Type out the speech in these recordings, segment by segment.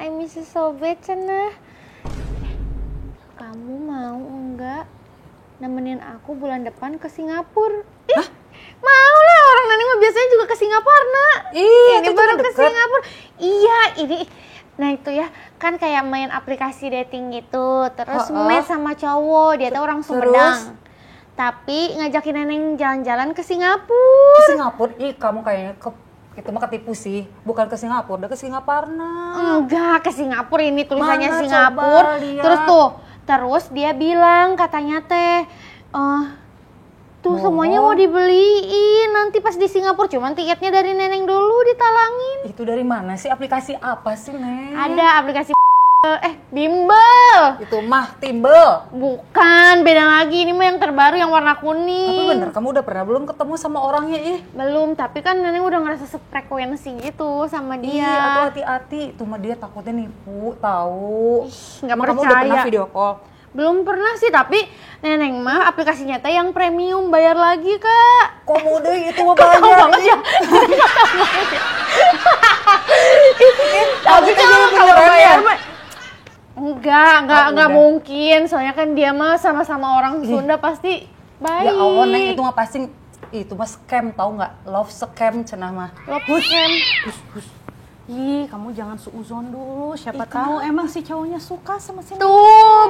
I miss you so bad, cenah. Kamu mau enggak nemenin aku bulan depan ke Singapura? Hah? Mau lah, orang Neneng mah biasanya juga ke Singapura, Nak. Ini baru ke Singapura. Iya, ini. Nah itu ya, kan kayak main aplikasi dating gitu. Terus match sama cowok, dia tuh orang Sumedang. Tapi ngajakin Neneng jalan-jalan ke Singapura. Ke Singapura? Ih, kamu kayaknya itu mah ketipu sih. Bukan ke Singapura, udah ke Singaparna. Enggak, ke Singapura, ini tulisannya Singapura. Terus dia bilang katanya teh tuh semuanya mau dibeliin nanti pas di Singapura, cuman tiketnya dari Neneng dulu ditalangin. Itu dari mana sih? Aplikasi apa sih, Neng? Ada aplikasi Bimbel. Itu mah Timbel. Bukan, beda lagi. Ini mah yang terbaru yang warna kuning. Tapi bener, kamu udah pernah belum ketemu sama orangnya ih? Belum, tapi kan Neneng udah ngerasa sefrekuensi gitu sama dia. Iya, aduh hati-hati. Itu mah dia takutnya nipu, tahu. Nggak percaya. Kamu udah pernah video call? Belum pernah sih, tapi Neneng mah aplikasinya teh yang premium, bayar lagi, Kak. Kok mudah itu mah bayar? banget ya. Tapi kalau bayar mah enggak mungkin. Soalnya kan dia mah sama-sama orang Sunda pasti baik. Ya Allah, Neng, itu mah pasti itu mah scam, tahu nggak? Love scam cenah mah. Love scam. Ih, kamu jangan suuzon dulu. Siapa tahu emang si cowoknya suka sama si Tuh,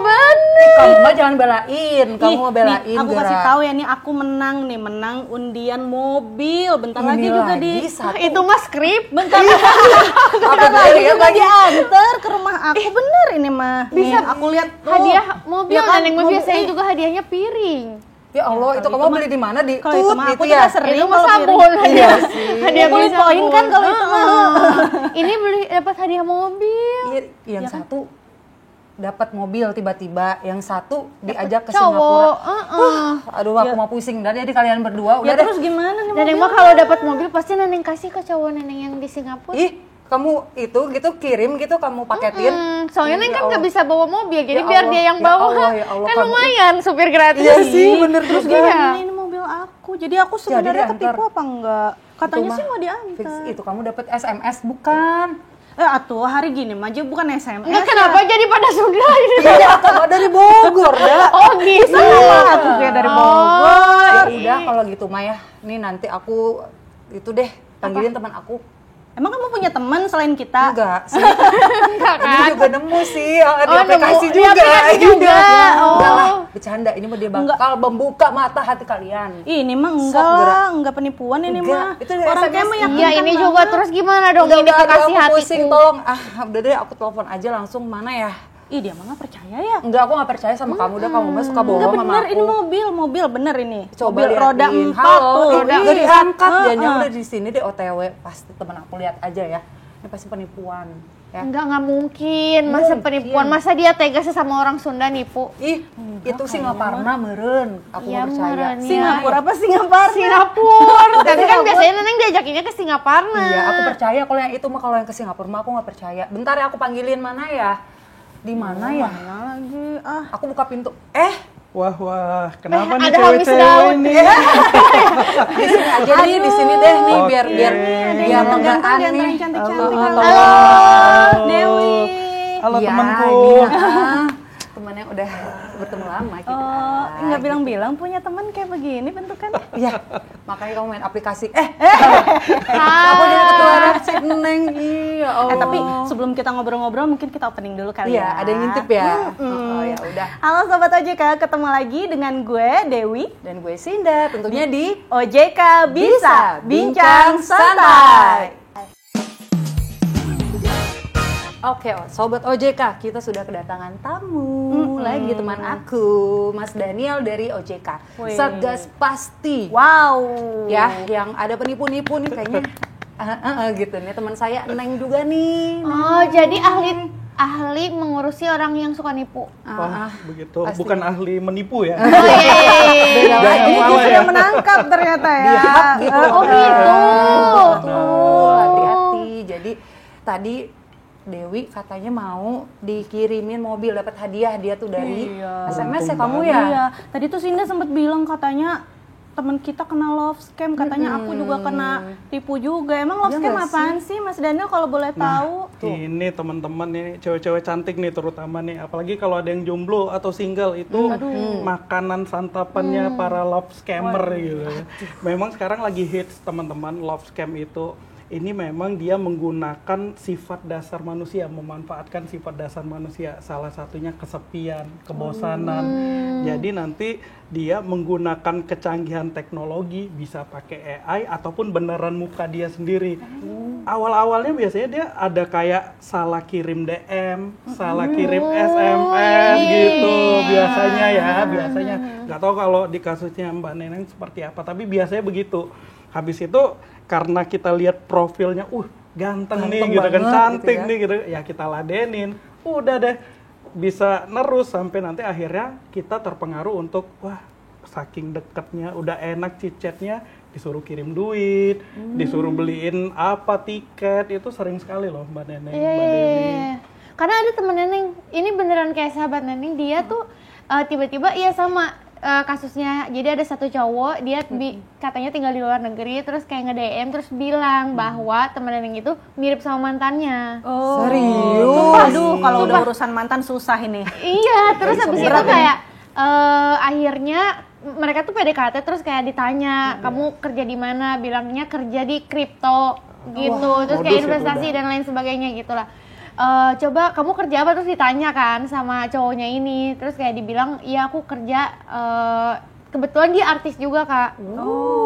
bener. Kamu mah jangan belain, kamu mah belain. Nih, aku kasih tahu ya nih, aku menang undian mobil. Bentar lagi juga di itu mah skrip. Bentar lagi juga diantar ke rumah aku. Bener ini mah. Bisa nih, aku lihat hadiah mobil ya kan, Neneng mah biasanya juga hadiahnya piring. Ya Allah, itu kamu beli di mana? Di kalau itu mah aku ya? juga sering kalau sabun. Iya sih. Hadiah beli poin kan kalau itu mah. Ini beli dapat hadiah mobil. Iya, yang satu dapat mobil tiba-tiba, yang satu diajak ke cowok. Singapura. Aduh, aku mau pusing. Udah jadi kalian berdua. Ya terus gimana nih? Neneng mah kalau dapat mobil pasti Neneng kasih ke cowok Neneng yang di Singapura. Ih, kamu itu gitu kirim gitu, kamu paketin. Soalnya Neneng kan nggak bisa bawa mobil, jadi Ya biar Allah, dia yang ya bawa. Allah, ya Allah, Kan kamu- lumayan supir gratis. Iya sih, bener Terus juga. gimana ini mobil aku? Jadi aku sebenarnya diantar. ketipu apa enggak? Katanya Itu sih mah mau diantar. fix itu kamu dapat SMS bukan? Atuh hari gini mah aja bukan SMS. Enggak, kenapa jadi pada Sunda ini? Iya, kamu dari Bogor dah. Oh gitu. Aku kayak dari Bogor. Ya udah kalau gitu mah ya. Nih nanti aku itu deh panggilin teman aku. Emang kamu punya teman selain kita? Enggak sih. Enggak Ini kan? juga nemu sih di Oh, aplikasi nemu. Di juga. aplikasi juga. Iya. Oh. Enggak lah, bercanda. Ini mah dia bakal membuka mata hati kalian. Ini mah enggak Sok, gerak. lah, enggak penipuan ini Enggak, mah. itu dari Orang SMS. kayak meyakinkan Iya, ini juga banget. terus gimana dong Udah, ini aduh, kekasih aku pusing, hatiku? tolong. Udah deh aku telepon aja langsung. Mana ya? Ih, dia mah nggak percaya ya. Enggak, aku nggak percaya sama kamu. Udah kamu mah suka Enggak bohong sama bener, aku. ini mobil bener ini. Coba mobil liatin. roda 4 Halo, tuh. roda Ih, udah diangkat. Jangan heeh. udah di sini deh OTW. Pasti temen aku lihat aja ya. Ini pasti penipuan. Ya. Enggak mungkin. Masa Mungkin. penipuan, masa dia tega sesama orang Sunda nipu? Ih, itu sih nggak pernah meren. Aku Iya, nggak percaya. meren, iya. Singapura apa Singapura? Singapura. Tapi kan biasanya Neneng diajakinnya ke Singapura. Iya, aku percaya kalau yang itu mah, kalau yang ke Singapura mah aku nggak percaya. Bentar ya, aku panggilin mana ya? Di mana ya? Mana lagi? Aku buka pintu. Wah, kenapa nih ada habis cewek-cewek daun. ini? Di sini aja nih, di sini deh nih, Oke. biar Ganteng lembaran di antara nih. yang cantik-cantik. Halo. Dewi. Halo Iya, temanku. ini, teman yang udah bertemu lama kita. Oh, nggak bilang-bilang punya teman kayak begini bentukannya. Iya, makanya kamu main aplikasi. Aku jadi ketularan si Neng. Iya, Allah. Tapi sebelum kita ngobrol-ngobrol mungkin kita opening dulu kali Iya, ya. ada yang ngintip ya. Oh, ya udah. Halo Sobat OJK, ketemu lagi dengan gue Dewi. Dan gue Sinda, tentunya di OJK bisa bincang santai. Oke, Sobat OJK, kita sudah kedatangan tamu lagi, teman aku, Mas Daniel dari OJK. Wih. Satgas Pasti. Wow. Ya, yang ada penipu-nipu nih kayaknya. Gitu nih, teman saya Neng juga nih. Oh, jadi ahli mengurusi orang yang suka nipu. Wah, begitu. pasti. Bukan ahli menipu ya. Oh, iya. Beda Jangan lagi. salah Justru ya. yang menangkap ternyata ya. Gitu. Oh, gitu. Betul, hati-hati. Jadi tadi Dewi katanya mau dikirimin mobil, dapat hadiah dia tuh dari Iya. SMS ya Untung kamu banget. ya? Iya, tadi tuh Sinda sempat bilang katanya teman kita kena love scam, katanya aku juga kena tipu juga. Emang love scam apaan sih Mas Daniel kalau boleh tahu? Ini teman-teman nih, cewek-cewek cantik nih terutama nih, apalagi kalau ada yang jomblo atau single itu makanan santapannya para love scammer gitu. Memang sekarang lagi hits teman-teman love scam itu. Ini memang dia menggunakan sifat dasar manusia, memanfaatkan sifat dasar manusia. Salah satunya kesepian, kebosanan. Jadi nanti dia menggunakan kecanggihan teknologi, bisa pakai AI ataupun beneran muka dia sendiri. Awal-awalnya biasanya dia ada kayak salah kirim DM, salah kirim SMS gitu biasanya ya, biasanya. Nggak tahu kalau di kasusnya Mbak Neneng seperti apa, tapi biasanya begitu. Habis itu karena kita lihat profilnya, ganteng nih gitu kan, cantik gitu ya. Nih gitu, ya kita ladenin, udah deh bisa nerus sampai nanti akhirnya kita terpengaruh untuk saking deketnya, udah enak chit-chatnya, disuruh kirim duit, disuruh beliin apa tiket, itu sering sekali loh Mbak Neneng, Mbak Dewi. Karena ada temen Neneng, ini beneran kayak sahabat Neneng, dia tuh tiba-tiba sama kasusnya. Jadi ada satu cowok, dia katanya tinggal di luar negeri, terus kayak nge-DM, terus bilang bahwa temen Neneng itu mirip sama mantannya. Serius? Aduh, kalau udah urusan mantan susah ini. Iya, terus habis itu kayak akhirnya mereka tuh PDKT, terus kayak ditanya, kamu kerja di mana? Bilangnya kerja di kripto gitu, terus kayak investasi dan lain sebagainya gitulah. Coba kamu kerja apa, terus ditanya kan sama cowoknya ini, terus kayak dibilang iya aku kerja, kebetulan dia artis juga Kak.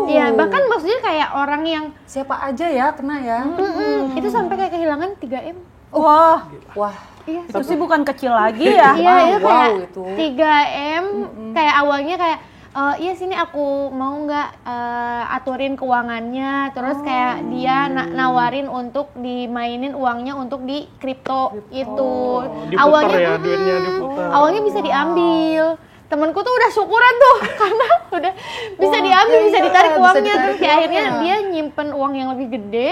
Iya, bahkan maksudnya kayak orang yang siapa aja ya kena ya. itu sampai kayak kehilangan 3M. Wah, Iya, itu sih bukan kecil lagi ya. Iya, kayak itu 3M. Kayak awalnya kayak iya sini aku mau nggak aturin keuangannya, terus kayak dia nawarin untuk dimainin uangnya untuk di kripto itu. Diputer Awalnya ya, duitnya diputer. awalnya bisa diambil. Temenku tuh udah syukuran tuh karena udah bisa diambil, bisa ditarik bisa uangnya, ditarik terus kayak akhirnya uangnya. dia nyimpen uang yang lebih gede,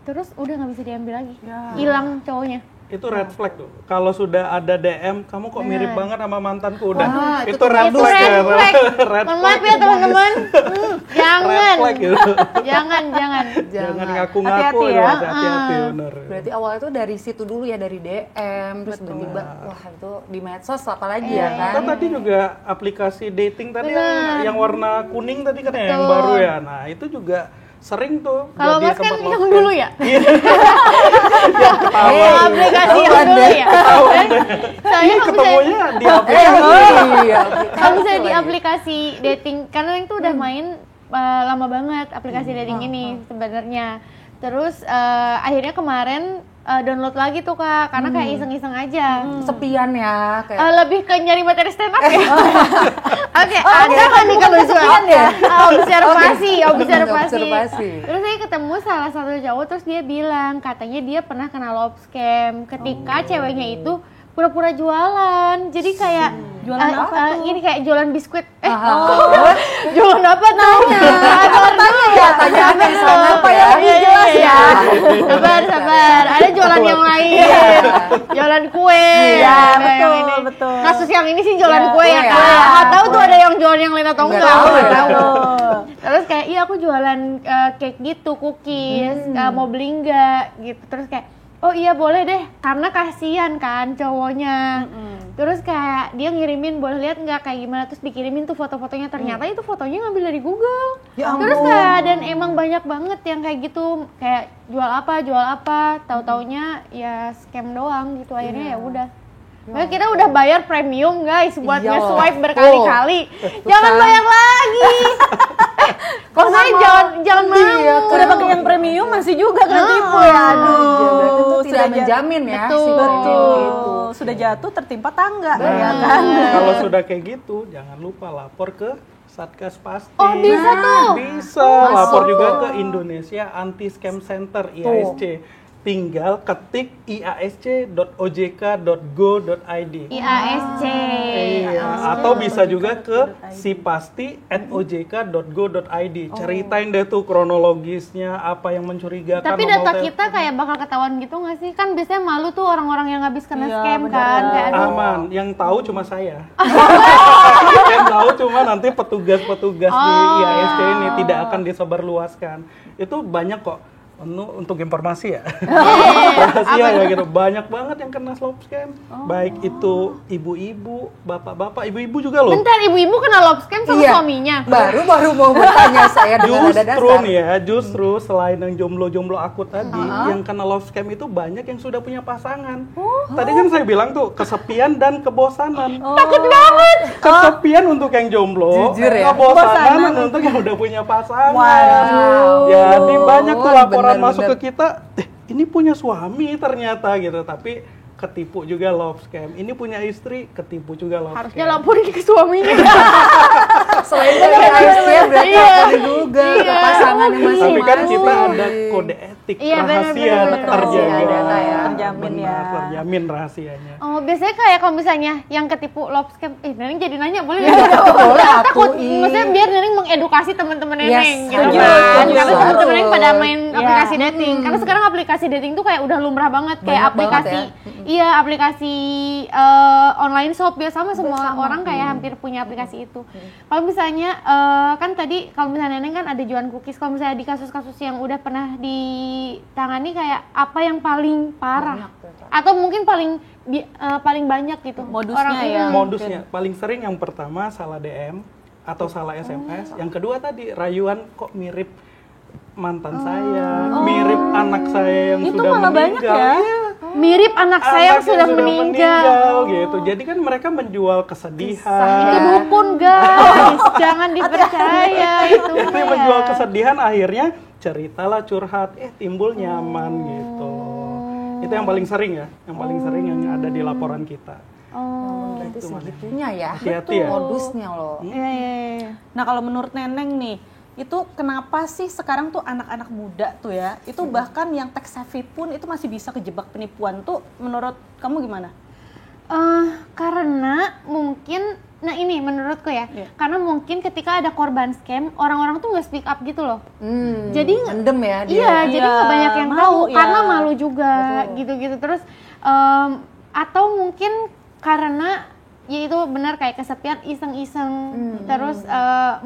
terus udah nggak bisa diambil lagi, hilang cowoknya. Itu red flag tuh. Kalau sudah ada DM, kamu kok mirip banget sama mantanku, udah. itu Itu red Itu flag ya. red flag. Red Mohon maaf flag. ya teman-teman. Jangan. Red flag gitu. Jangan. Jangan ngaku-ngaku Hati-hati ya. ya. Hati-hati bener. Berarti awalnya tuh dari situ dulu ya, dari DM, terus tiba-tiba wah itu di medsos apalagi ya kan. Kan tadi juga aplikasi dating tadi yang warna kuning tadi kan ya, yang baru ya. Nah, itu juga sering tuh. Kalau jadi Mas kan tempat yang love dulu scam. ya. Ketawa. Aplikasi yang dulu ya. Soalnya kalau misalnya Ketemunya di aplikasi. Iya. kalau misalnya di aplikasi dating, karena yang tuh udah main lama banget aplikasi dating ini sebenarnya. Terus akhirnya kemarin download lagi tuh Kak, karena kayak iseng-iseng aja. Sepian ya kayak. Lebih ke nyari materi stand up ya. Oke, ada kan nih kebetulan ya. Observasi. Observasi. Terus saya ketemu salah satu cowok, terus dia bilang katanya dia pernah kena love scam ketika ceweknya itu pura-pura jualan. Jadi kayak Jualan apa tuh? Ini kayak jualan biskuit. Jualan apa namanya? Tanya apa di sana apa ya? Jelas ya. Sabar. Ada jualan yang lain. Jualan kue. Iya, Ada yang betul, ini. betul. Kasus yang ini sih jualan kue ya kue Kak. ya. Nggak tahu tuh ada yang jualan yang lain atau Nggak enggak. tahu Nggak ya. tahu. Terus kayak iya aku jualan cake gitu, cookies. Mau beli nggak gitu. Terus kayak oh iya boleh deh, karena kasihan kan cowoknya. Terus kayak dia ngirimin, boleh lihat nggak kayak gimana, terus dikirimin tuh foto-fotonya, ternyata itu fotonya ngambil dari Google. Ya Terus ampun. kayak dan emang banyak banget yang kayak gitu, kayak jual apa, tahu-taunya ya scam doang gitu, akhirnya ya udah. Makanya kita udah bayar premium guys buat Iya. nge-swipe berkali-kali. Tuh Jangan kan. bayar lagi. Kalau saya jangan mau. Udah pakai yang premium masih juga kena tipu ya. Aduh. Berarti itu tidak Sudah menjamin ya Betul. si premium itu. Sudah jatuh tertimpa tangga ya kan. Kalau sudah kayak gitu, jangan lupa lapor ke Satgas Pasti. Oh, bisa tuh. Bisa, lapor juga ke Indonesia Anti Scam Center (IASC). tinggal ketik iasc.ojk.go.id. IASC. Iya, atau bisa juga ke sipasti@ojk.go.id. Ceritain deh tuh kronologisnya, apa yang mencurigakan. Tapi nomor data telepon. kita kayak bakal ketahuan gitu nggak sih? Kan biasanya malu tuh orang-orang yang habis kena scam kan. Kayak aduh. Aman, yang tahu cuma saya. Yang tahu cuma nanti petugas-petugas di IASC ini, tidak akan disebarluaskan. Itu banyak kok. Untuk informasi ya, rahasia ya gitu. Banyak banget yang kena love scam. Baik itu ibu-ibu, bapak-bapak, ibu-ibu juga loh. Bentar, ibu-ibu kena love scam sama suaminya. Baru mau bertanya saya dengan ada dasar. Justru selain yang jomblo-jomblo akut tadi, yang kena love scam itu banyak yang sudah punya pasangan. Tadi kan saya bilang tuh kesepian dan kebosanan. Takut banget. Kesepian untuk yang jomblo, Jujur ya? kebosanan untuk yang udah punya pasangan. Wow. Jadi banyak tuh laporan masuk bener. ke kita, ini punya suami ternyata gitu, tapi ketipu juga love scam. Ini punya istri, ketipu juga love Harusnya scam. laporin ke suaminya. Selain dari IASC berarti akan juga ke pasangan yang Tapi kan masing-masing. kita ada kode etik, Iya, rahasia bener. terjaga. Data ya. Terjamin Benar, ya. terjamin rahasianya. Oh, biasanya kayak kalau misalnya yang ketipu love scam, Neneng jadi nanya boleh Iya, nggak? boleh, Takut, atuin. maksudnya biar Neneng mengedukasi teman-teman Yes, Neneng gitu setuju, kan. setuju. Karena teman-teman Neneng pada main Iya. aplikasi dating. Karena sekarang aplikasi dating tuh kayak udah lumrah banget, kayak Banyak aplikasi, banget iya aplikasi online shop ya sama semua orang kayak hampir punya aplikasi itu. Kalau misalnya kan tadi kalau misalnya Neneng kan ada jualan cookies, kalau misalnya di kasus-kasus yang udah pernah ditangani kayak apa yang paling parah atau mungkin paling banyak gitu Modusnya ya. Modusnya paling sering yang pertama salah DM atau salah SMS, yang kedua tadi rayuan kok mirip mantan saya, mirip anak saya yang Itu sudah malah banyak meninggal. ya? Iya. mirip anak saya yang sudah meninggal. gitu. Jadi kan mereka menjual Itu kesedihan. dukun guys, jangan dipercaya itu. Itu yang menjual kesedihan, akhirnya ceritalah curhat, timbul nyaman gitu. Itu yang paling sering ya, yang paling sering yang ada di laporan kita. Oh, Berarti segitunya ya. Hati-hati ya. Modusnya loh. iya. Nah kalau menurut Neneng nih, itu kenapa sih sekarang tuh anak-anak muda tuh ya, itu bahkan yang tech savvy pun itu masih bisa kejebak penipuan tuh, menurut kamu gimana? Karena mungkin, nah ini menurutku ya, karena mungkin ketika ada korban scam, orang-orang tuh nggak speak up gitu loh. Jadi mendem ya dia. iya, jadi nggak banyak yang malu tahu ya. karena malu juga gitu-gitu. Terus atau mungkin karena ya itu benar kayak kesepian, iseng-iseng. Terus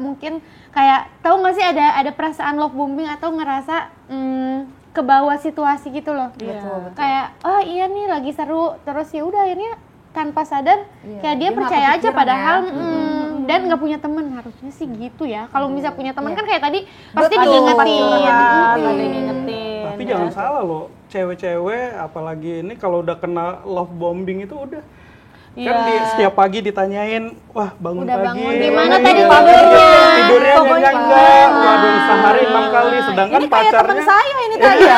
mungkin kayak tahu nggak sih ada perasaan love bombing atau ngerasa ke bawah situasi gitu loh. Betul. Kayak iya nih lagi seru, terus ya udah akhirnya tanpa sadar kayak dia dia percaya nggak aja kepikiran padahal ya. dan nggak punya teman, harusnya sih gitu ya. Kalau bisa punya teman kan kayak tadi Betul, pasti pasti diingetin. Ada yang ngingetin. Tapi jangan salah loh, cewek-cewek apalagi ini kalau udah kena love bombing itu udah kan setiap pagi ditanyain, wah bangun Udah pagi bangun, gimana iya, tadi iya, tidurnya? tidurnya Pokoknya nyenyak enggak, waduh sehari 6 kali, sedangkan Ini kayak pacarnya teman saya ini tadi. Iya.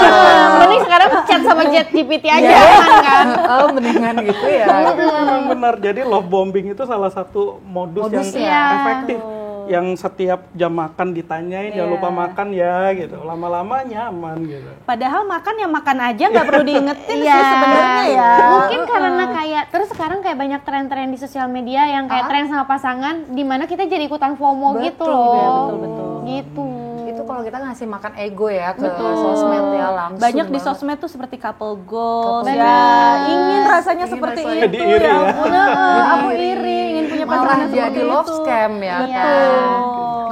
Mending sekarang chat sama ChatGPT aja kan. Oh mendingan gitu ya. Tapi memang benar, jadi love bombing itu salah satu modus yang Modusnya. efektif. Yang setiap jam makan ditanyain, jangan lupa makan ya gitu. Lama-lama nyaman gitu. Padahal makan ya makan aja, nggak perlu diingetin sih Iya. sebenarnya ya. Mungkin karena kayak terus sekarang kayak banyak tren-tren di sosial media yang kayak tren sama pasangan, di mana kita jadi ikutan FOMO gitu loh. ya, betul. Gitu. Itu kalau kita ngasih makan ego ya ke sosmed ya langsung. Banyak di banget. sosmed tuh seperti couple goals Couple ya, goals. ingin rasanya Ingin seperti rasanya. itu Jadi iri ya. ampun, aku iri, ingin punya malah pasangan jadi seperti love itu. scam ya Betul. kan.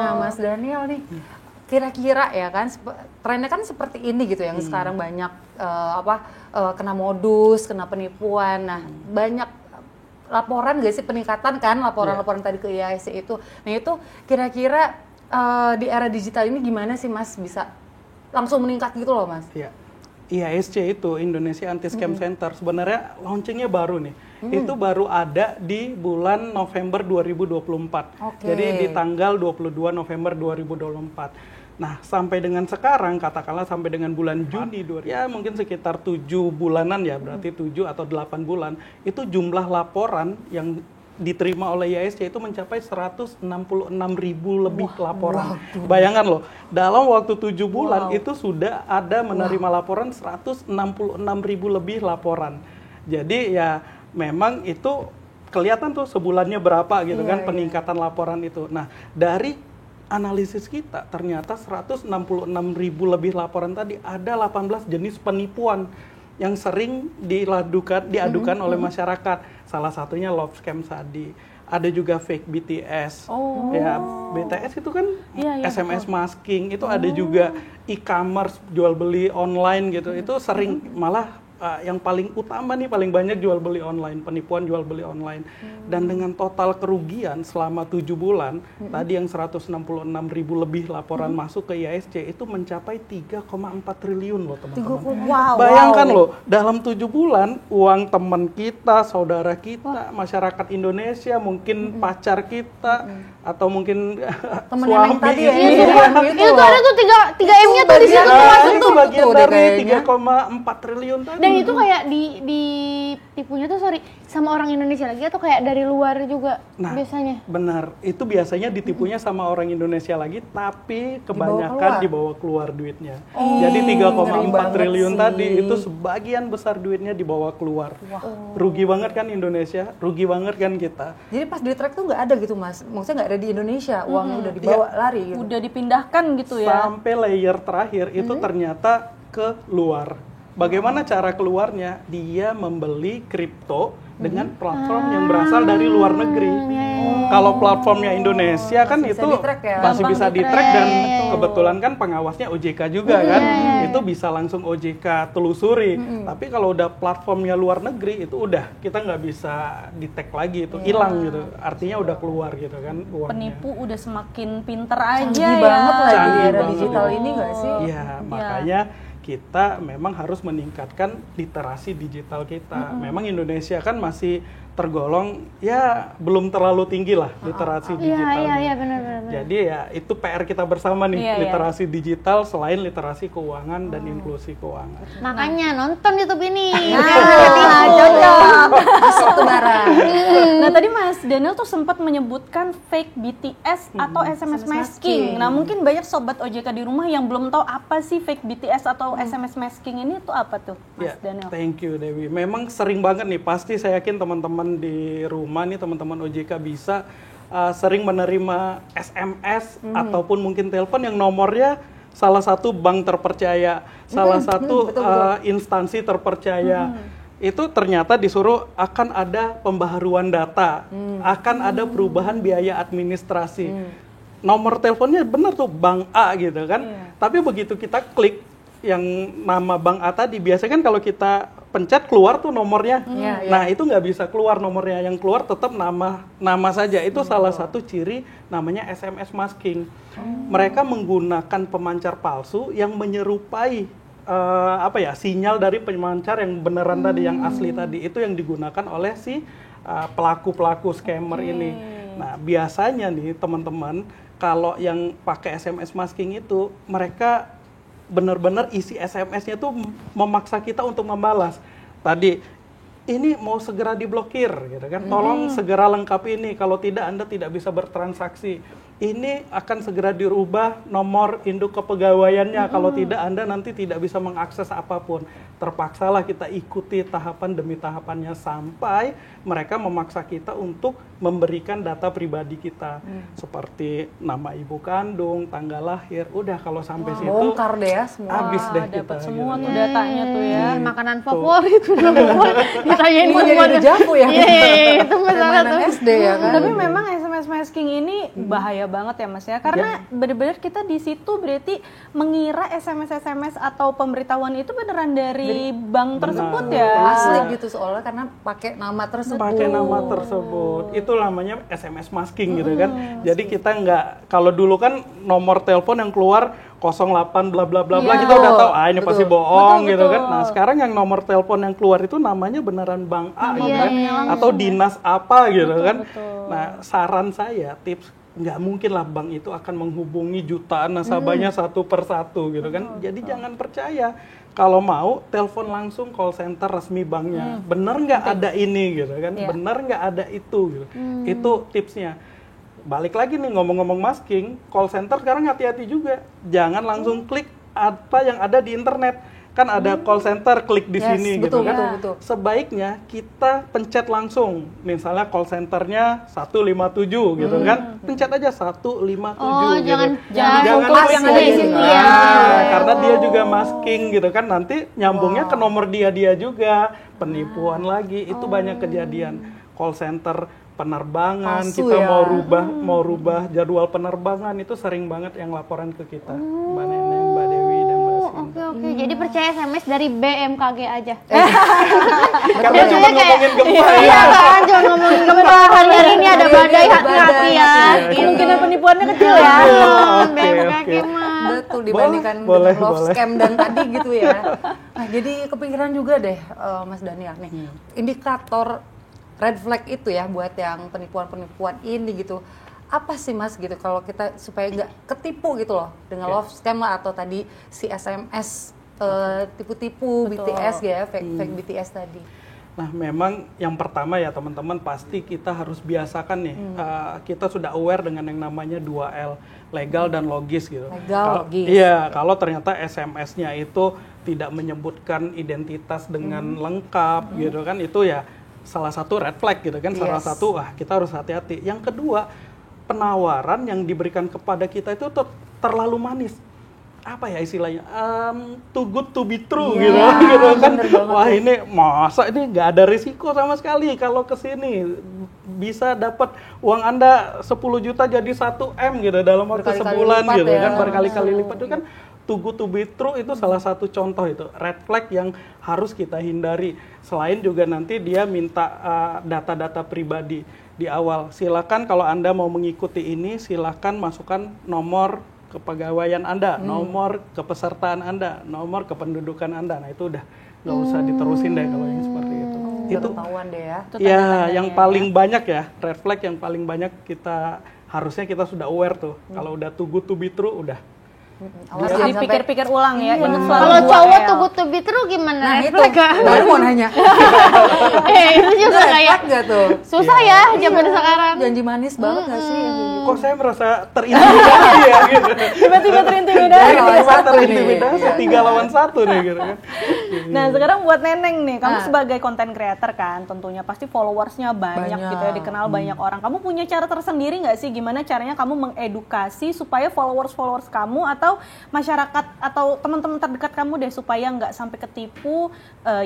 Nah Mas Daniel nih, kira-kira ya kan trennya kan seperti ini gitu yang sekarang banyak kena modus, kena penipuan. Nah banyak laporan gak sih peningkatan kan laporan-laporan tadi ke IASC itu. Nah itu kira-kira di era digital ini gimana sih Mas bisa langsung meningkat gitu loh Mas? Iya. IASC itu Indonesia Anti Scam Center sebenarnya launchingnya baru nih. Itu baru ada di bulan November 2024. Oke. Jadi di tanggal 22 November 2024. Nah, sampai dengan sekarang katakanlah sampai dengan bulan Juni ya mungkin sekitar 7 bulanan ya, berarti 7 atau 8 bulan itu jumlah laporan yang diterima oleh ISC itu mencapai 166.000 lebih laporan. Bayangkan loh, dalam waktu 7 bulan itu sudah ada menerima laporan 166.000 lebih laporan. Jadi ya memang itu kelihatan tuh sebulannya berapa gitu kan peningkatan laporan itu. Nah, dari analisis kita ternyata 166.000 lebih laporan tadi ada 18 jenis penipuan yang sering diadukan oleh masyarakat. Salah satunya love scam tadi. Ada juga fake BTS. Ya, BTS itu kan SMS masking. Itu ada juga e-commerce, jual beli online gitu. Itu sering malah yang paling utama nih, paling banyak jual beli online, penipuan jual beli online. Dan dengan total kerugian selama 7 bulan, tadi yang 166.000 lebih laporan masuk ke ISC itu mencapai 3,4 triliun loh teman-teman. Bayangkan loh, dalam 7 bulan uang teman kita, saudara kita, masyarakat Indonesia, mungkin pacar kita, atau mungkin Temen suami tadi ya, itu ada tuh 3 M-nya tuh di situ tuh masuk itu tuh. bagian Tuh, dari kayaknya. 3,4 triliun tadi. Dan itu kayak di tipunya tuh sama orang Indonesia lagi atau kayak dari luar juga biasanya? Benar, itu biasanya ditipunya sama orang Indonesia lagi, tapi kebanyakan dibawa keluar duitnya. Jadi 3,4 triliun tadi itu sebagian besar duitnya dibawa keluar. Rugi banget kan Indonesia, rugi banget kan kita. Jadi pas di track tuh nggak ada gitu Mas, maksudnya nggak ada di Indonesia, uangnya udah dibawa lari gitu. Udah dipindahkan gitu ya. Sampai layer terakhir itu ternyata ke luar. Bagaimana cara keluarnya? Dia membeli kripto dengan platform yang berasal dari luar negeri. Kalau platformnya Indonesia kan Masih itu bisa di-track ya? masih Gampang bisa di-track. di-track dan kebetulan kan pengawasnya OJK juga kan. Itu bisa langsung OJK telusuri. Tapi kalau udah platformnya luar negeri itu udah kita nggak bisa di-tag lagi, itu hilang gitu. Artinya udah keluar gitu kan uangnya. Penipu udah semakin pinter aja Canggih ya. banget lagi di Canggih era banget. digital ini nggak sih? Iya, makanya kita memang harus meningkatkan literasi digital kita. Memang Indonesia kan masih tergolong ya belum terlalu tinggi lah literasi digitalnya. Iya, benar. Jadi ya itu PR kita bersama nih, Iya, iya. literasi digital selain literasi keuangan dan inklusi keuangan. Makanya nonton YouTube ini. Cocok. Masuk tuh barang. Nah tadi Mas Daniel tuh sempat menyebutkan fake BTS atau SMS masking. Nah mungkin banyak sobat OJK di rumah yang belum tahu apa sih fake BTS atau SMS masking ini tuh apa tuh Mas Ya, Daniel? thank you Dewi. Memang sering banget nih, pasti saya yakin teman-teman di rumah nih, teman-teman OJK bisa sering menerima SMS ataupun mungkin telepon yang nomornya salah satu bank terpercaya, salah satu instansi terpercaya. Itu ternyata disuruh akan ada pembaharuan data, akan ada perubahan biaya administrasi. Nomor teleponnya benar tuh Bank A gitu kan. Tapi begitu kita klik yang nama Bank A tadi, biasanya kan kalau kita pencet keluar tuh nomornya. Nah, itu nggak bisa keluar nomornya, yang keluar tetap nama saja. Itu salah satu ciri namanya SMS masking. Mereka menggunakan pemancar palsu yang menyerupai sinyal dari pemancar yang beneran tadi, yang asli tadi. Itu yang digunakan oleh si pelaku-pelaku scammer ini. Nah, biasanya nih teman-teman, kalau yang pakai SMS masking itu mereka benar-benar isi SMS-nya tuh memaksa kita untuk membalas. Tadi, ini mau segera diblokir, gitu kan? Tolong segera lengkapi ini, kalau tidak Anda tidak bisa bertransaksi. Ini akan segera dirubah nomor induk kepegawaiannya, kalau tidak Anda nanti tidak bisa mengakses apapun. Terpaksalah kita ikuti tahapan demi tahapannya sampai mereka memaksa kita untuk memberikan data pribadi kita, seperti nama ibu kandung, tanggal lahir. Udah kalau sampai situ Bongkar deh ya semua. habis deh Dapat kita. semua gitu. tuh datanya tuh ya. Makanan favorit ditanyain Kok jadi semuanya. dejavu ya? Iya, itu masalah Permainan tuh. SD ya kan? Tapi memang SMS masking ini bahaya banget ya Mas ya, karena benar-benar kita di situ berarti mengira SMS atau pemberitahuan itu beneran dari bank tersebut ya. Asli gitu soalnya karena pakai nama tersebut. Pakai nama tersebut, itu namanya SMS masking gitu kan. Jadi kita nggak, kalau dulu kan nomor telepon yang keluar 08 bla bla bla bla, kita udah tahu ini pasti bohong gitu kan. Nah sekarang yang nomor telepon yang keluar itu namanya beneran Bank A gitu kan, atau dinas apa gitu kan. Nah saran saya, tips, nggak mungkin lah bank itu akan menghubungi jutaan nasabahnya satu persatu gitu kan. Jadi jangan percaya. kalau mau telepon langsung call center resmi banknya. Bener nggak ada ini gitu kan? Bener nggak ada itu gitu. Itu tipsnya. Balik lagi nih ngomong-ngomong masking, call center sekarang hati-hati juga. Jangan langsung klik apa yang ada di internet. Kan ada call center, klik di sini betul, gitu kan. betul. Sebaiknya kita pencet langsung. Misalnya call centernya 157 gitu kan. Pencet aja 157 Oh, gitu. jangan klik yang ada di situ ya. Karena dia juga masking gitu kan. Nanti nyambungnya ke nomor dia juga. Penipuan lagi, itu banyak kejadian. Call center penerbangan, Palsu kita ya. mau rubah jadwal penerbangan, itu sering banget yang laporan ke kita. Mbak Neneng, Mbak Dewi, dan Mbak Sinta. Oke. Jadi percaya SMS dari BMKG aja. Karena cuma ngomongin gempa Iya ya. kan, cuma ngomongin gempa. Hari ini ada badai, hati-hati ya. Kemungkinan penipuannya kecil ya. BMKG mah. Betul, dibandingkan Boleh, dengan love boleh. scam dan tadi gitu ya. Nah, jadi kepikiran juga deh Mas Daniel nih, indikator red flag itu ya buat yang penipuan-penipuan ini gitu. Apa sih Mas gitu kalau kita supaya nggak ketipu gitu loh dengan love scam lah atau tadi si SMS tipu-tipu BTS ya, fake BTS tadi. Nah, memang yang pertama ya teman-teman, pasti kita harus biasakan nih, kita sudah aware dengan yang namanya 2L, legal dan logis gitu. Legal, logis. Iya, kalau ternyata SMS-nya itu tidak menyebutkan identitas dengan lengkap gitu kan, itu ya salah satu red flag gitu kan, salah satu kita harus hati-hati. Yang kedua, penawaran yang diberikan kepada kita itu terlalu manis. Apa ya istilahnya, too good to be true gitu kan. Wah, ini masa ini nggak ada risiko sama sekali kalau ke sini bisa dapat uang Anda 10 juta jadi 1 M gitu dalam waktu Berkali-kali sebulan lipat gitu ya. kan, berkali-kali lipat itu kan. Too good to be true itu salah satu contoh, itu red flag yang harus kita hindari. Selain juga nanti dia minta data-data pribadi di awal. Silakan kalau Anda mau mengikuti ini, silakan masukkan nomor kepegawaian Anda, nomor kepesertaan Anda, nomor kependudukan Anda. Nah, itu udah nggak usah diterusin deh kalau yang seperti itu. Itu Ketahuan deh ya. ya yang paling banyak ya, red flag yang paling banyak harusnya kita sudah aware tuh. Kalau udah too good to be true udah. Awas Harus jangan dipikir-pikir ulang ya. Ingat selalu Kalau 2L. cowok tuh butuh bitru gimana? Nah, itu Red flag? baru mau nanya. Itu juga kayak Nggak tuh? susah ya zaman sekarang. Janji manis banget nggak sih? Kok saya merasa terintimidasi ya gitu. Tiba-tiba terintimidasi. Tiba-tiba terintimidasi 3 lawan 1 nih gitu kan. Nah, sekarang buat Neneng nih, kamu sebagai content creator kan, tentunya pasti followersnya banyak Banyak. gitu ya, dikenal banyak orang. Kamu punya cara tersendiri nggak sih gimana caranya kamu mengedukasi supaya followers kamu atau masyarakat atau teman-teman terdekat kamu deh supaya nggak sampai ketipu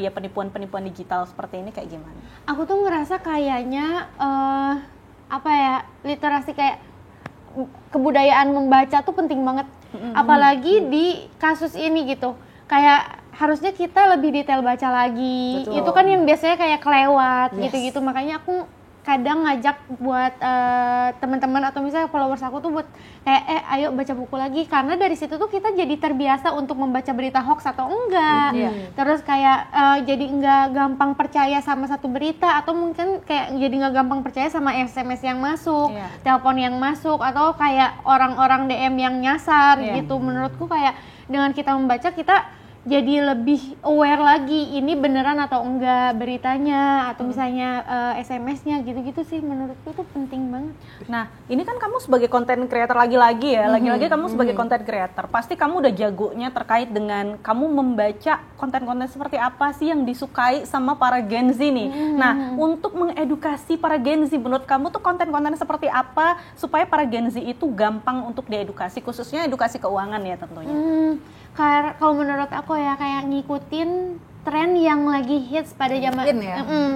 ya penipuan-penipuan digital seperti ini, kayak gimana? Aku tuh ngerasa kayaknya apa ya, literasi kayak kebudayaan membaca tuh penting banget. Apalagi di kasus ini gitu. Kayak harusnya kita lebih detail baca lagi. Betul. Itu kan yang biasanya kayak kelewat gitu-gitu. Makanya aku kadang ngajak buat teman-teman atau misalnya followers aku tuh buat kayak ayo baca buku lagi, karena dari situ tuh kita jadi terbiasa untuk membaca berita hoax atau enggak. Terus kayak jadi nggak gampang percaya sama satu berita, atau mungkin kayak jadi nggak gampang percaya sama SMS yang masuk, telepon yang masuk, atau kayak orang-orang DM yang nyasar gitu. Menurutku kayak dengan kita membaca, kita jadi lebih aware lagi ini beneran atau enggak beritanya, atau misalnya SMS-nya gitu-gitu sih, menurutku tuh penting banget. Nah, ini kan kamu sebagai content creator lagi-lagi ya, lagi-lagi kamu sebagai content creator, pasti kamu udah jagonya terkait dengan kamu membaca konten-konten seperti apa sih yang disukai sama para Gen Z nih. Nah, untuk mengedukasi para Gen Z, menurut kamu tuh konten-konten seperti apa supaya para Gen Z itu gampang untuk diedukasi, khususnya edukasi keuangan ya tentunya. Kalau menurut aku ya, kayak ngikutin tren yang lagi hits pada zaman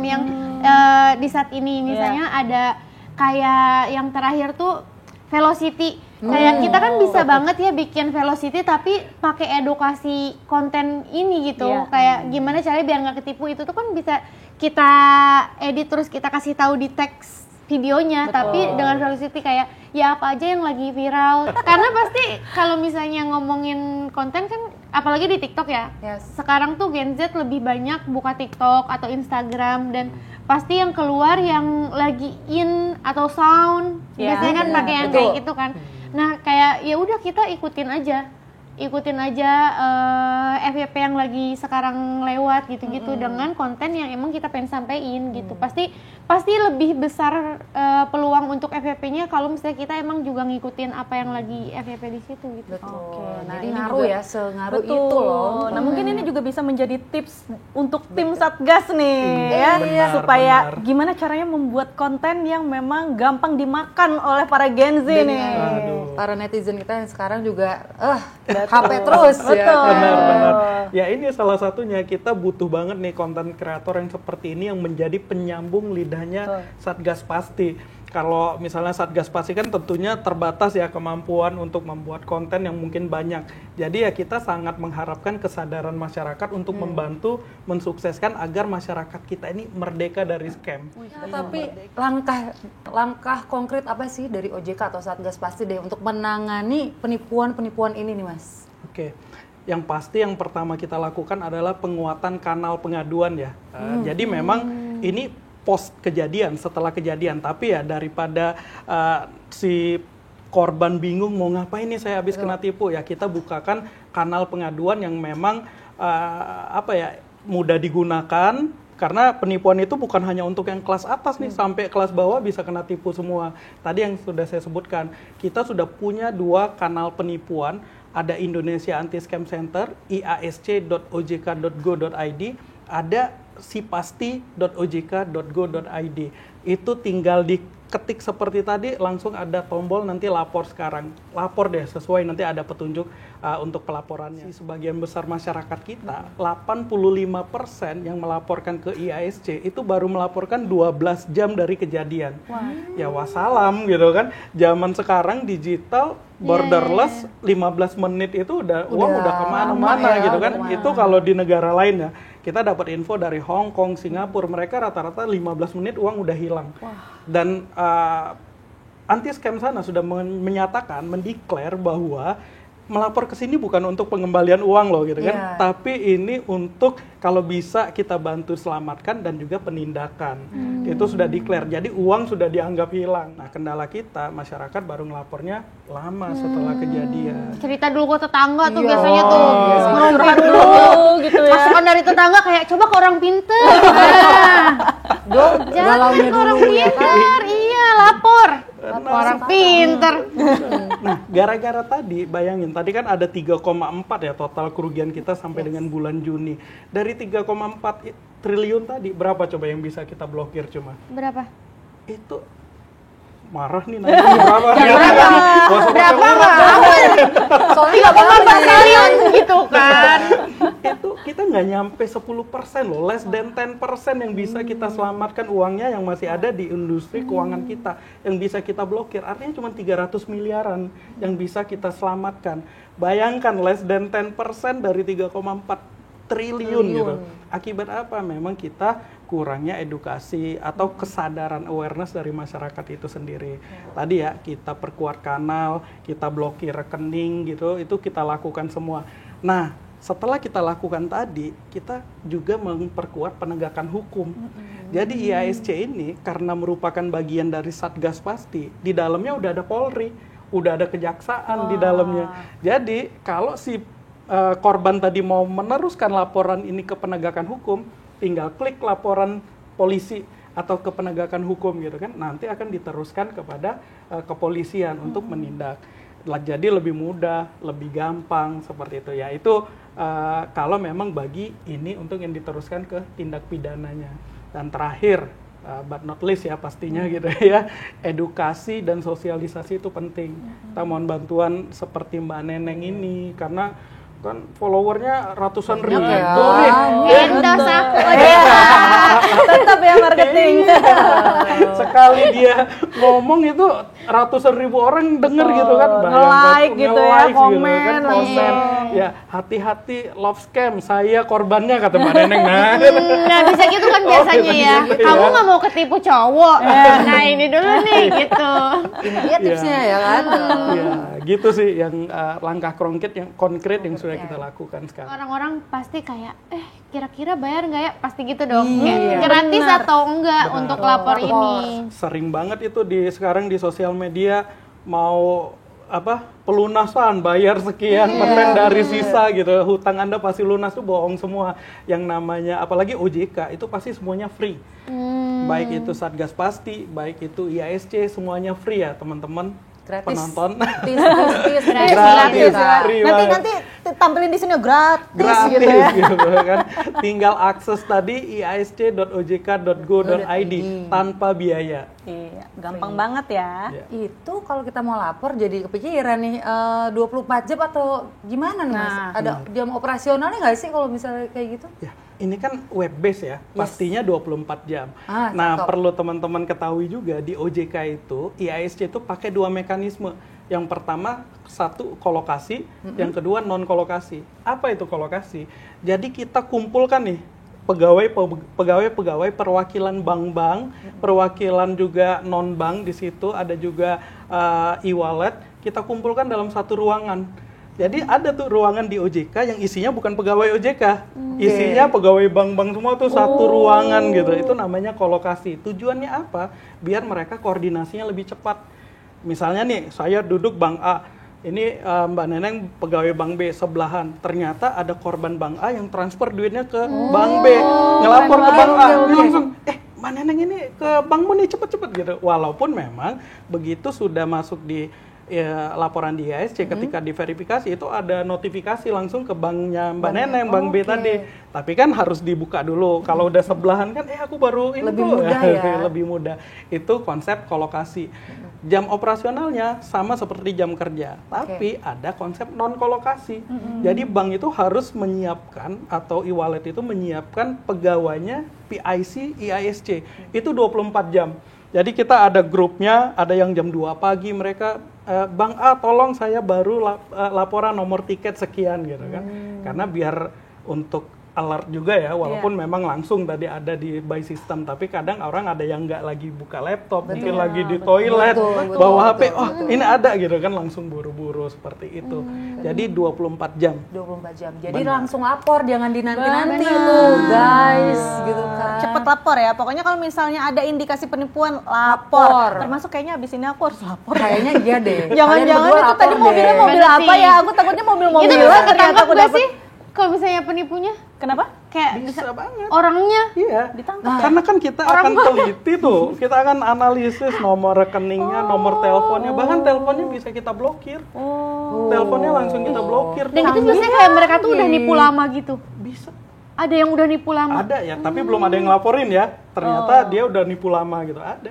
yang di saat ini. Misalnya ada kayak yang terakhir tuh Velocity. Kayak kita kan bisa banget ya bikin Velocity tapi pakai edukasi konten ini gitu. Kayak gimana caranya biar nggak ketipu, itu tuh kan bisa kita edit terus kita kasih tahu di teks videonya. Tapi dengan Velocity kayak ya apa aja yang lagi viral. Karena pasti kalau misalnya ngomongin konten kan, apalagi di TikTok ya. Sekarang tuh Gen Z lebih banyak buka TikTok atau Instagram, dan pasti yang keluar yang lagi in atau sound. Biasanya kan pakai yang kayak gitu kan. Nah, kayak ya udah kita ikutin aja. ikutin aja FYP yang lagi sekarang lewat gitu-gitu dengan konten yang emang kita pengen sampein gitu. Pasti lebih besar peluang untuk FYP-nya kalau misalnya kita emang juga ngikutin apa yang lagi FYP di situ gitu. Betul. Nah, Jadi ini ngaruh juga- ya, sengaruh Betul. itu loh. Nah, mungkin ini juga bisa menjadi tips untuk tim Satgas nih ya, Benar, supaya benar. gimana caranya membuat konten yang memang gampang dimakan oleh para Gen Z nih. Aduh. Para netizen kita yang sekarang juga HP terus ya. Betul. Benar-benar. Ya ini salah satunya, kita butuh banget nih konten kreator yang seperti ini yang menjadi penyambung lidahnya Satgas Pasti. Kalau misalnya Satgas Pasti kan tentunya terbatas ya kemampuan untuk membuat konten yang mungkin banyak. Jadi ya kita sangat mengharapkan kesadaran masyarakat untuk membantu mensukseskan agar masyarakat kita ini merdeka dari scam. Tapi langkah konkret apa sih dari OJK atau Satgas Pasti deh untuk menangani penipuan-penipuan ini nih Mas? Oke, yang pasti yang pertama kita lakukan adalah penguatan kanal pengaduan ya. Jadi memang ini post kejadian, setelah kejadian, tapi ya daripada si korban bingung mau ngapain nih saya habis kena tipu, ya kita bukakan kanal pengaduan yang memang mudah digunakan. Karena penipuan itu bukan hanya untuk yang kelas atas nih, sampai kelas bawah bisa kena tipu semua. Tadi yang sudah saya sebutkan, kita sudah punya 2 kanal penipuan, ada Indonesia Anti Scam Center, iasc.ojk.go.id, ada sipasti.ojk.go.id. Itu tinggal diketik seperti tadi, langsung ada tombol nanti lapor sekarang. Lapor deh, sesuai nanti ada petunjuk untuk pelaporannya. Sebagian besar masyarakat kita, 85% yang melaporkan ke IASC itu baru melaporkan 12 jam dari kejadian. Ya wassalam gitu kan. Zaman sekarang digital, borderless, 15 menit itu uang udah kemana-mana ya, gitu kan. kemana. Itu kalau di negara lain ya. Kita dapat info dari Hong Kong, Singapura, mereka rata-rata 15 menit uang udah hilang. Dan anti scam sana sudah menyatakan, mendeklar bahwa melapor ke sini bukan untuk pengembalian uang loh gitu kan, tapi ini untuk kalau bisa kita bantu selamatkan dan juga penindakan. Itu sudah declare. Jadi uang sudah dianggap hilang. Nah, kendala kita masyarakat baru ngelapornya lama setelah kejadian. Cerita dulu ke tetangga tuh biasanya tuh Curhat dulu gitu ya. masukan dari tetangga kayak coba ke orang pinter. Jangan ke orang pinter, iya lapor. Orang pinter. Nah, gara-gara tadi, bayangin, tadi kan ada 3,4 ya total kerugian kita sampai dengan bulan Juni. Dari 3,4 triliun tadi, berapa coba yang bisa kita blokir cuma? Berapa? Itu marah nih nanya berapa? Berapa nggak? Soalnya 3,4 triliun gitu kan. Itu kita nggak nyampe 10% loh, less than 10% yang bisa kita selamatkan uangnya yang masih ada di industri keuangan kita, yang bisa kita blokir. Artinya cuma 300 miliaran yang bisa kita selamatkan. Bayangkan less than 10% dari 3,4 triliun gitu. Akibat apa? Memang kita kurangnya edukasi atau kesadaran awareness dari masyarakat itu sendiri. Tadi ya kita perkuat kanal, kita blokir rekening gitu, itu kita lakukan semua. Nah, setelah kita lakukan tadi, kita juga memperkuat penegakan hukum. Jadi IASC ini karena merupakan bagian dari Satgas Pasti, di dalamnya udah ada Polri, udah ada kejaksaan di dalamnya. Jadi kalau si korban tadi mau meneruskan laporan ini ke penegakan hukum, tinggal klik laporan polisi atau ke penegakan hukum gitu kan, nanti akan diteruskan kepada kepolisian untuk menindak. Jadi lebih mudah, lebih gampang seperti itu ya. Itu kalau memang bagi ini untuk yang diteruskan ke tindak pidananya. Dan terakhir, but not least ya pastinya gitu ya, edukasi dan sosialisasi itu penting. Kita mohon bantuan seperti Mbak Neneng ini, karena kan followernya ratusan ribu nih. Endorse aku. Tetap ya marketing. Sekali dia ngomong itu ratusan ribu orang denger gitu kan. Nge-like gitu ya, komen komen. Ya, hati-hati love scam, saya korbannya kata Mbak Neneng. Nah bisa gitu kan biasanya ya. gitu Kamu ya. nggak mau ketipu cowok. Nah ini dulu nih gitu. ini dia tipsnya ya kan. Ya, gitu sih yang langkah konkret yang sudah kita lakukan sekarang. Orang-orang pasti kayak, kira-kira bayar nggak ya? Pasti gitu dong. Kayak gratis atau enggak untuk lapor ini. Sering banget itu sekarang di sosial media mau pelunasan, bayar sekian persen dari sisa gitu, hutang Anda pasti lunas, tuh bohong semua. Yang namanya apalagi OJK itu pasti semuanya free. Baik itu Satgas Pasti, baik itu IASC, semuanya free ya teman-teman. Gratis. Penonton. Gratis. Free Nanti banget. tampilin di sini gratis Gratis gitu ya. gitu kan. Tinggal akses tadi iasc.ojk.go.id tanpa biaya. Iya, gampang banget ya. Ya. Itu kalau kita mau lapor jadi kepikiran nih 24 jam atau gimana nih Mas? Nah. Ada jam operasionalnya nggak sih kalau misalnya kayak gitu? Ya, ini kan web base ya, pastinya 24 jam. Nah, cakep. perlu teman-teman ketahui juga di OJK itu, IASC itu pakai 2 mekanisme. Yang pertama, satu kolokasi, yang kedua non kolokasi. Apa itu kolokasi? Jadi kita kumpulkan nih pegawai perwakilan bank-bank, perwakilan juga non-bank di situ, ada juga e-wallet, kita kumpulkan dalam satu ruangan. Jadi ada tuh ruangan di OJK yang isinya bukan pegawai OJK, isinya pegawai bank-bank semua tuh satu ruangan gitu. Itu namanya kolokasi. Tujuannya apa? Biar mereka koordinasinya lebih cepat. Misalnya nih, saya duduk Bank A, ini Mbak Neneng pegawai Bank B sebelahan. Ternyata ada korban Bank A yang transfer duitnya ke Bank B, ngelapor ke Bank A, dia langsung, Mbak Neneng ini ke bankmu nih cepet-cepet gitu. Walaupun memang begitu sudah masuk di laporan di IASC, ketika diverifikasi itu ada notifikasi langsung ke banknya Mbak Neneng, Bank B tadi. Tapi kan harus dibuka dulu. Kalau udah sebelahan kan, aku baru ini Lebih tuh. mudah ya. Lebih mudah. Itu konsep kolokasi. Jam operasionalnya sama seperti jam kerja, tapi ada konsep non kolokasi. Jadi bank itu harus menyiapkan atau e-wallet itu menyiapkan pegawainya PIC, IASC. Itu 24 jam. Jadi kita ada grupnya, ada yang jam 2 pagi mereka, Bang A tolong saya baru laporan nomor tiket sekian gitu kan. Karena biar untuk alert juga ya, walaupun memang langsung tadi ada di by system, tapi kadang orang ada yang nggak lagi buka laptop, mungkin lagi di toilet, bawa HP, ini ada gitu kan, langsung buru-buru seperti itu. Jadi 24 jam. 24 jam. Jadi langsung lapor, jangan dinanti-nanti tuh, guys, gitu kan. Cepet lapor ya, pokoknya kalau misalnya ada indikasi penipuan, lapor. Termasuk kayaknya abis ini aku harus lapor. Kayaknya iya deh. Jangan-jangan itu tadi mobilnya mobil Bener apa sih. ya? Aku takutnya Itu mobil-mobilan bisa ternyata ketangkap aku gak dapet. sih? Kalau misalnya penipunya? Kenapa? Kayak Bisa banget. orangnya Iya. Ditangkap. Karena kan kita akan teliti tuh, kita akan analisis nomor rekeningnya, nomor teleponnya, bahkan teleponnya bisa kita blokir. Teleponnya langsung kita blokir. dan itu biasanya kayak mereka tuh udah nipu lama gitu. Bisa. Ada yang udah nipu lama. Ada ya, tapi belum ada yang ngelaporin ya. Ternyata dia udah nipu lama gitu. Ada.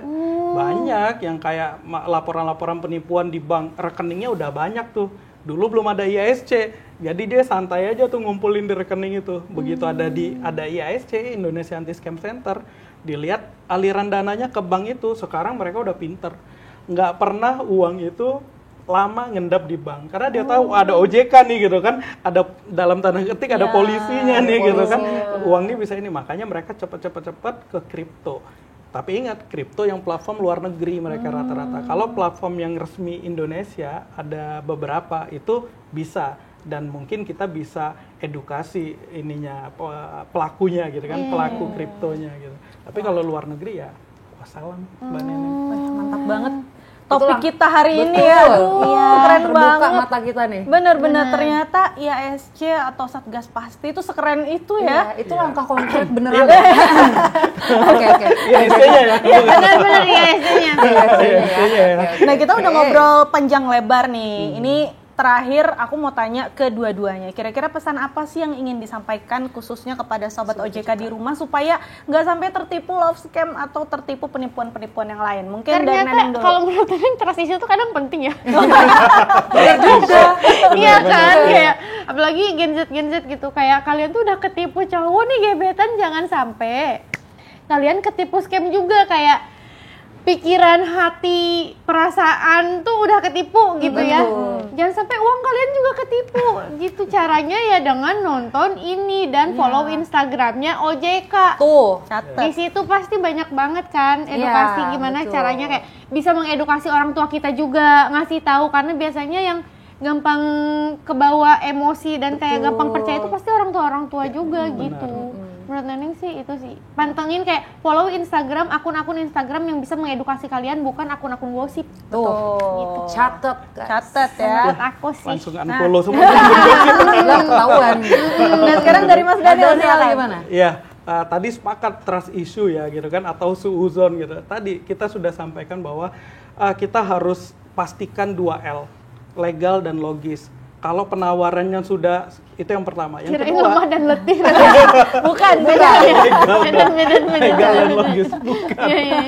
Banyak yang kayak laporan-laporan penipuan di bank, rekeningnya udah banyak tuh. Dulu belum ada IASC, jadi dia santai aja tuh ngumpulin di rekening itu. Begitu ada IASC, Indonesia Anti Scam Center, dilihat aliran dananya ke bank itu. Sekarang mereka udah pinter, nggak pernah uang itu lama ngendap di bank, karena dia tahu ada OJK nih gitu kan, ada dalam tanda ketik ada polisinya nih gitu kan, uang ini bisa ini, makanya mereka cepet ke kripto. Tapi ingat, kripto yang platform luar negeri mereka rata-rata. Kalau platform yang resmi Indonesia ada beberapa itu bisa, dan mungkin kita bisa edukasi ininya pelakunya gitu kan, pelaku kriptonya gitu. Tapi kalau luar negeri ya wassalam Mbak Neneng. Mantap banget. Topik kita hari ini ya, keren Terbuka banget. mata kita nih. Bener-bener ternyata IASC atau Satgas Pasti itu sekeren itu ya. Itu langkah konkret beneran. Oke. IASC-nya ya. Benar-benar IASC-nya. IASC-nya ya. Nah kita udah ngobrol panjang lebar nih. Ini terakhir aku mau tanya ke dua-duanya. Kira-kira pesan apa sih yang ingin disampaikan khususnya kepada sobat OJK di rumah supaya nggak sampai tertipu love scam atau tertipu penipuan-penipuan yang lain? Mungkin dari Neneng Ternyata dulu. kalau menurut Neneng trust issue tuh kadang penting ya. Bener juga. Iya kan, kayak apalagi Gen Z gitu, kayak kalian tuh udah ketipu cowok nih gebetan, jangan sampai kalian ketipu scam juga, kayak pikiran, hati, perasaan tuh udah ketipu gitu ya. Jangan sampai uang kalian juga ketipu gitu. Caranya ya dengan nonton ini dan follow Instagramnya OJK. Tuh. Di situ pasti banyak banget kan edukasi gimana betul. caranya, kayak bisa mengedukasi orang tua kita juga, ngasih tahu, karena biasanya yang gampang kebawa emosi dan kayak gampang percaya itu pasti orang tua juga gitu. Menurut Neneng sih itu sih. Pantengin kayak follow Instagram, akun-akun Instagram yang bisa mengedukasi kalian, bukan akun-akun gosip. Tuh, Gitu. catet ya. Menurut aku sih. Langsung unfollow semua. Lah ketahuan. Dan sekarang dari Mas Daniel silakan. Gimana? Iya, tadi sepakat trust issue ya gitu kan, atau suuzon gitu. Tadi kita sudah sampaikan bahwa kita harus pastikan 2L, legal dan logis. Kalau penawarannya sudah, itu yang pertama. Yang Kirain kedua, lemah dan letih. Bukan, beda. legal dan logis, bukan. Iya.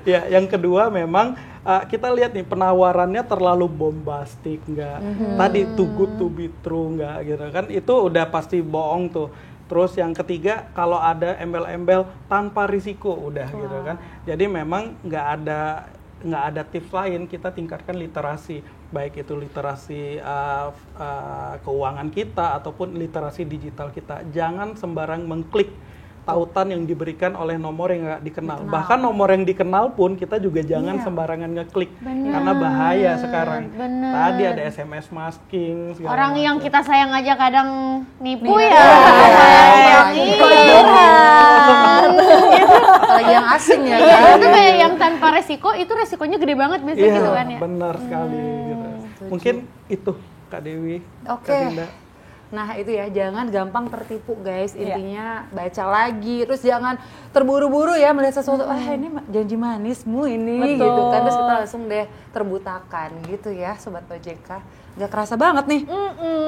Ya, yang kedua memang kita lihat nih penawarannya terlalu bombastik nggak, tadi too good to be true nggak gitu kan, itu udah pasti bohong tuh. Terus yang ketiga kalau ada embel-embel tanpa risiko udah gitu kan. Jadi memang nggak ada tips lain, kita tingkatkan literasi, baik itu literasi keuangan kita ataupun literasi digital kita. Jangan sembarang mengklik tautan yang diberikan oleh nomor yang nggak dikenal. Bahkan nomor yang dikenal pun kita juga jangan sembarangan ngeklik, karena bahaya sekarang. Tadi ada SMS masking. Orang yang kita sayang aja kadang nipu ya. Apalagi yang asing ya Iya, kan. itu kayak yang tanpa resiko, itu resikonya gede banget biasanya Iya, gitu kan ya. benar sekali gitu. Mungkin itu Kak Dewi. Oke. Kak Dinda. Nah itu ya, jangan gampang tertipu guys, intinya baca lagi, terus jangan terburu-buru ya melihat sesuatu, ini janji manismu ini. Betul. Gitu kan, terus kita langsung deh terbutakan gitu ya Sobat OJK. Gak kerasa banget nih,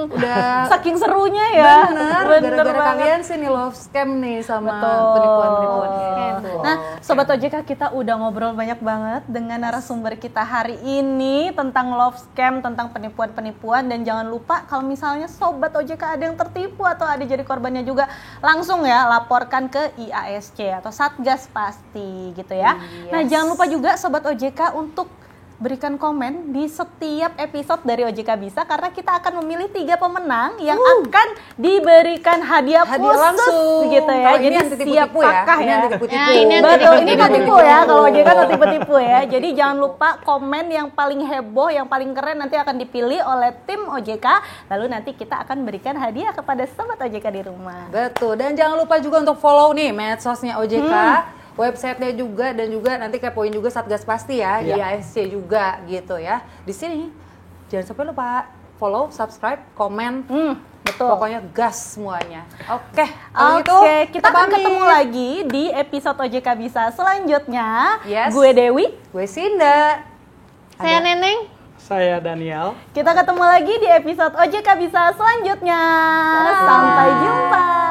udah Saking serunya ya. bener, gara-gara kalian sih nih love scam nih sama penipuan-penipuan gitu. Nah, Sobat OJK, kita udah ngobrol banyak banget dengan narasumber kita hari ini tentang love scam, tentang penipuan-penipuan, dan jangan lupa kalau misalnya Sobat OJK ada yang tertipu atau ada jadi korbannya juga, langsung ya laporkan ke IASC atau Satgas pasti gitu ya. Nah, jangan lupa juga Sobat OJK untuk berikan komen di setiap episode dari OJK Bisa, karena kita akan memilih 3 pemenang yang akan diberikan hadiah khusus langsung gitu ya. Kalau ini Jadi anti siap tipu-tipu ya. pakah Ini ya. anti tipu-tipu. Ya, ini anti Betul, ini tipu-tipu. tipu ya, kalau OJK nggak tipu-tipu ya. Jadi jangan lupa komen yang paling heboh, yang paling keren, nanti akan dipilih oleh tim OJK. Lalu nanti kita akan berikan hadiah kepada Sobat OJK di rumah. Betul, dan jangan lupa juga untuk follow nih medsosnya OJK, websitenya juga, dan juga nanti kepoin juga Satgas pasti ya, di IASC juga gitu ya. Di sini jangan sampai lupa follow, subscribe, komen, Betul. pokoknya gas semuanya. Oke, kalau gitu Kita akan pamit. ketemu lagi di episode OJK Bisa selanjutnya. Yes. Gue Dewi. Gue Sinda. Saya Neneng. Saya Daniel. Kita ketemu lagi di episode OJK Bisa selanjutnya. Sampai jumpa.